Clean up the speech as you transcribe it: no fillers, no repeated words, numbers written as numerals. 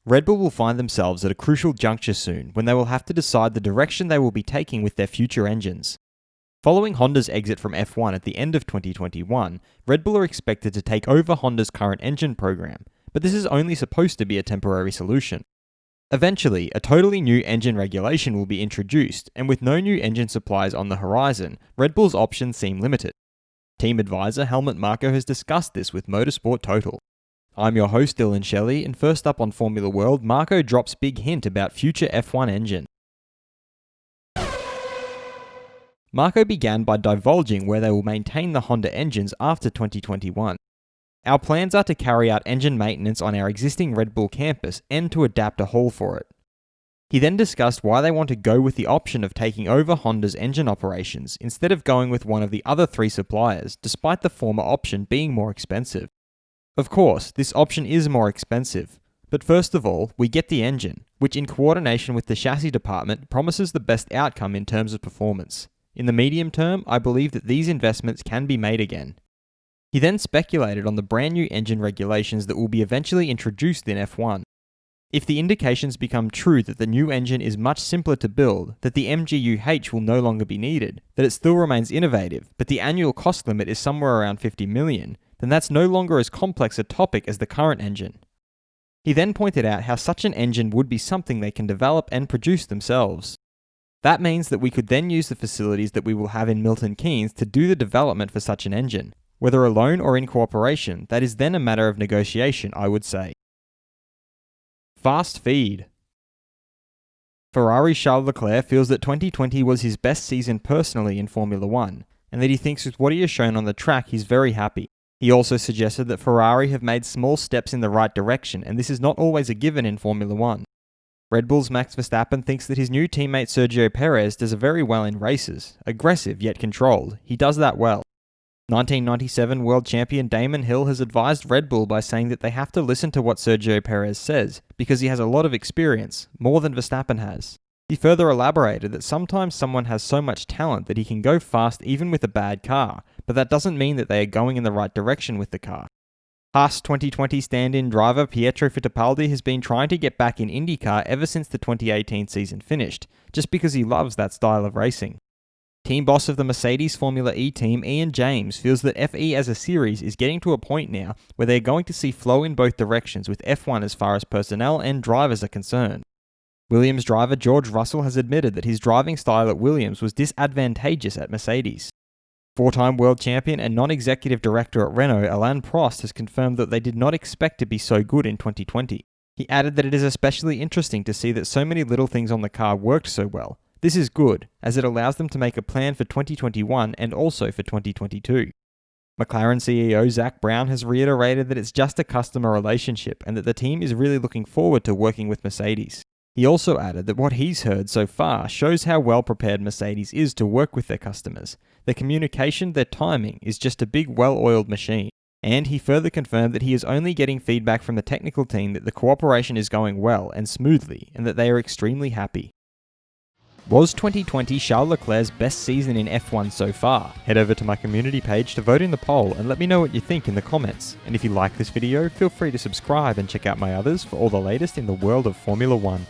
Red Bull will find themselves at a crucial juncture soon when they will have to decide the direction they will be taking with their future engines. Following Honda's exit from F1 at the end of 2021, Red Bull are expected to take over Honda's current engine program, but this is only supposed to be a temporary solution. Eventually, a totally new engine regulation will be introduced, and with no new engine supplies on the horizon, Red Bull's options seem limited. Team advisor Helmut Marko has discussed this with Motorsport Total. I'm your host Dylan Shelley, and first up on Formula World, Marko drops big hint about future F1 engine. Marko began by divulging where they will maintain the Honda engines after 2021. Our plans are to carry out engine maintenance on our existing Red Bull campus and to adapt a hall for it. He then discussed why they want to go with the option of taking over Honda's engine operations instead of going with one of the other three suppliers, despite the former option being more expensive. Of course, this option is more expensive, but first of all, we get the engine, which in coordination with the chassis department promises the best outcome in terms of performance. In the medium term, I believe that these investments can be made again. He then speculated on the brand new engine regulations that will be eventually introduced in F1. If the indications become true that the new engine is much simpler to build, that the MGU-H will no longer be needed, that it still remains innovative, but the annual cost limit is somewhere around 50 million, then that's no longer as complex a topic as the current engine. He then pointed out how such an engine would be something they can develop and produce themselves. That means that we could then use the facilities that we will have in Milton Keynes to do the development for such an engine. Whether alone or in cooperation, that is then a matter of negotiation, I would say. Fast feed. Ferrari's Charles Leclerc feels that 2020 was his best season personally in Formula 1, and that he thinks with what he has shown on the track he's very happy. He also suggested that Ferrari have made small steps in the right direction, and this is not always a given in Formula 1. Red Bull's Max Verstappen thinks that his new teammate Sergio Perez does very well in races, aggressive yet controlled. He does that well. 1997 world champion Damon Hill has advised Red Bull by saying that they have to listen to what Sergio Perez says, because he has a lot of experience, more than Verstappen has. He further elaborated that sometimes someone has so much talent that he can go fast even with a bad car, but that doesn't mean that they are going in the right direction with the car. Haas 2020 stand-in driver Pietro Fittipaldi has been trying to get back in IndyCar ever since the 2018 season finished, just because he loves that style of racing. Team boss of the Mercedes Formula E team, Ian James, feels that FE as a series is getting to a point now where they're going to see flow in both directions with F1 as far as personnel and drivers are concerned. Williams driver George Russell has admitted that his driving style at Williams was disadvantageous at Mercedes. Four-time world champion and non-executive director at Renault, Alain Prost, has confirmed that they did not expect to be so good in 2020. He added that it is especially interesting to see that so many little things on the car worked so well. This is good, as it allows them to make a plan for 2021 and also for 2022. McLaren CEO Zak Brown has reiterated that it's just a customer relationship and that the team is really looking forward to working with Mercedes. He also added that what he's heard so far shows how well prepared Mercedes is to work with their customers. Their communication, their timing, is just a big well-oiled machine. And he further confirmed that he is only getting feedback from the technical team that the cooperation is going well and smoothly, and that they are extremely happy. Was 2020 Charles Leclerc's best season in F1 so far? Head over to my community page to vote in the poll and let me know what you think in the comments. And if you like this video, feel free to subscribe and check out my others for all the latest in the world of Formula 1.